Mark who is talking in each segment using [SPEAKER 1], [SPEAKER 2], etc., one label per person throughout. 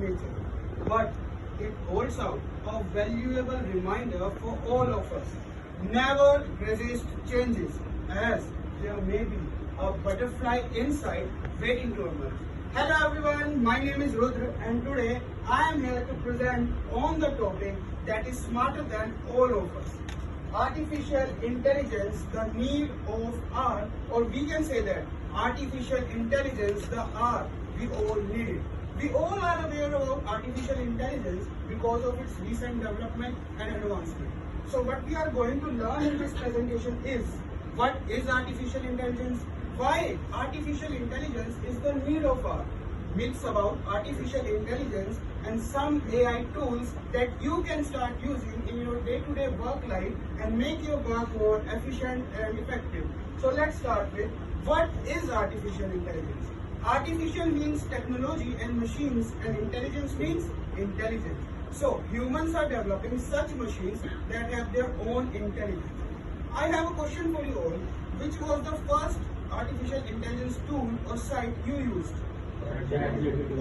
[SPEAKER 1] nature, but it holds out a valuable reminder for all of us. Never resist changes, as there may be a butterfly inside waiting to emerge. Hello everyone, my name is Rudra and today I am here to present on the topic that is smarter than all of us. Artificial intelligence, the need of art, or we can say that artificial intelligence, the art we all need it. We all are aware of artificial intelligence because of its recent development and advancement. So what we are going to learn in this presentation is what is artificial intelligence, why artificial intelligence is the need of art, myths about artificial intelligence, and some AI tools that you can start using in your day-to-day work life and make your work more efficient and effective. So let's start with what is artificial intelligence. Artificial means technology and machines, and intelligence means intelligence. So humans are developing such machines that have their own intelligence. I have a question for you all. Which was the first artificial intelligence tool or site you used?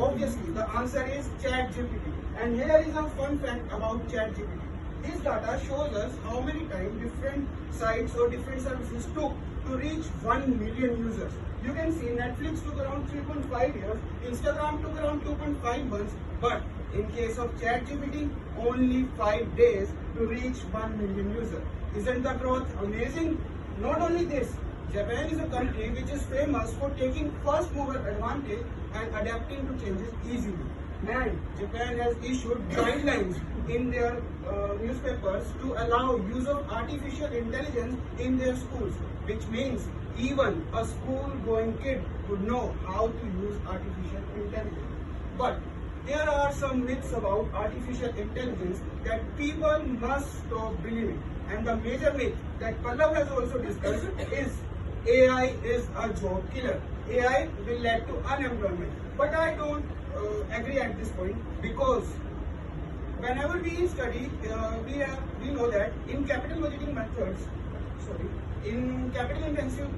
[SPEAKER 1] Obviously, the answer is ChatGPT. And here is a fun fact about ChatGPT. This data shows us how many times different sites or different services took to reach 1 million users. You can see Netflix took around 3.5 years, Instagram took around 2.5 months, but in case of ChatGPT, only 5 days to reach 1 million users. Isn't the growth amazing? Not only this, Japan is a country which is famous for taking first mover advantage and adapting to changes easily. And Japan has issued guidelines in their newspapers to allow use of artificial intelligence in their schools, which means even a school-going kid would know how to use artificial intelligence. But there are some myths about artificial intelligence that people must stop believing. And the major myth that Pallav has also discussed is AI is a job killer. AI will lead to unemployment. But I don't agree at this point, because whenever we study, we know that in capital budgeting methods, in capital intensive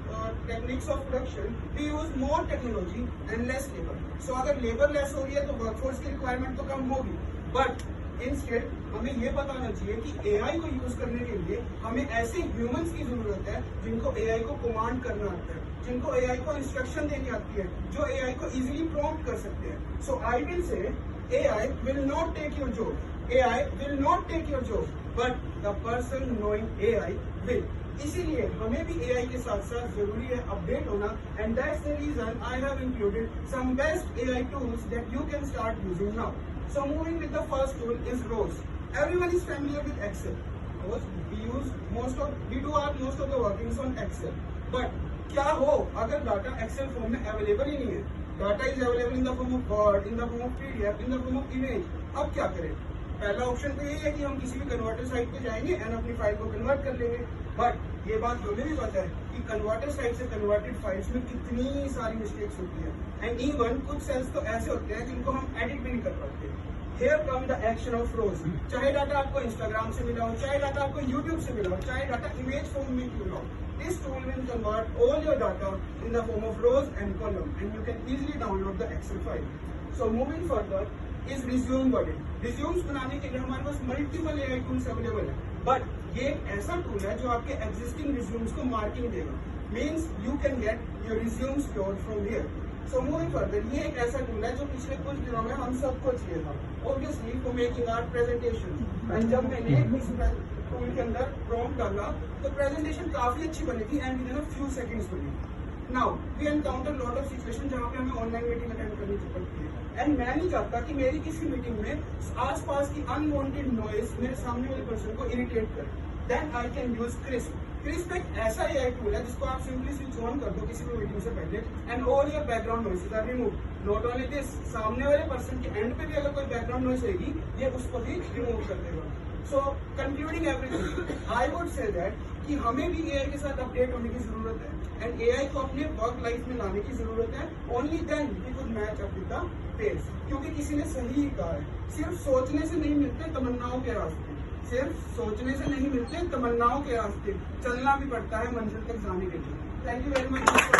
[SPEAKER 1] techniques of production, we use more technology and less labor. So अगर labor less हो रही है तो workforce की requirement तो कम होगी. But instead हमें ये पता होना चाहिए कि AI को यूज करने के लिए हमें ऐसे ह्यूमंस की जरूरत है जिनको AI को कमांड करना आता है, जिनको AI को इंस्ट्रक्शन देनी आती है, जो AI को इजीली प्रॉम्प्ट कर सकते हैं. So I will say AI will not take your job. AI will not take your job, but the person knowing AI will. इसीलिए हमें भी AI के साथ साथ जरूरी है अपडेट होना, and that's the reason I have included some best AI tools that you can start using now. So moving with the first tool is ROS. Everyone is familiar with Excel. We do our most of the workings on Excel. But क्या हो अगर data Excel form में available ही नहीं है? Data is available in the form of Word, in the form of PDF, in the form of image. अब क्या करें? पहला ऑप्शन तो यही है कि हम किसी भी कन्वर्टर साइट पे जाएंगे एंड अपनी फाइल को कन्वर्ट कर लेंगे. बट ये बात हमें भी पता है कि कन्वर्टर साइट से कन्वर्टेड फाइल्स में कितनी सारी मिस्टेक्स होती है, एंड इवन कुछ सेल्स तो ऐसे होते हैं जिनको हम एडिट भी नहीं कर पाते. Here come the action of ROS. चाहे डाटा आपको इंस्टाग्राम से मिला हो, चाहे डाटा आपको यूट्यूब से मिला हो, चाहे डाटा इमेज फॉर्म में क्यों ना हो, this tool will convert all your data in the form of rows and columns, and you can easily download the Excel file. So moving further is resume button. Resumes बनाने के लिए हमारे पास multiple AI tools available है, but ये एक ऐसा tool है जो आपके एग्जिस्टिंग रिज्यूम्स को मार्किंग देगा. Means you can get your resume stored from here. So moving further, ये एक ऐसा टूल है जो पिछले कुछ दिनों में हम सबको चाहिए था, obviously for making our presentation. And जब मैंने इस टूल के अंदर प्रॉम्प्ट डाला तो प्रेजेंटेशन काफी अच्छी बनी थी and within a few seconds बनी. Now we encounter lot of situation जहाँ पे हमें ऑनलाइन मीटिंग अटेंड करनी पड़ती है, एंड मैं नहीं चाहता कि मेरी किसी मीटिंग में आसपास की अनवांटेड नॉइज मेरे सामने वाले पर्सन को इरिटेट करे. Then I can use Krisp. Krisp एक ऐसा AI टूल है जिसको आप सिंपली स्विच ऑन कर दो किसी भी मीटिंग से पहले, and all your background noises are remove. Not only this, सामने वाले पर्सन के एंड पे भी अगर कोई बैकग्राउंड नॉइस रहेगी ये उसको भी रिमूव कर देगा. So concluding everything, I would say that कि हमें भी AI के साथ अपडेट होने की जरूरत है, एंड AI को अपने वर्क लाइफ में लाने की जरूरत है. Only then we could match up with the pace. क्योंकि किसी ने सही ही कहा है, सिर्फ सोचने से नहीं मिलते तमन्नाओं के रास्ते, सिर्फ सोचने से नहीं मिलते तमन्नाओं के रास्ते, चलना भी पड़ता है मंजिल तक जाने के लिए. Thank you very much.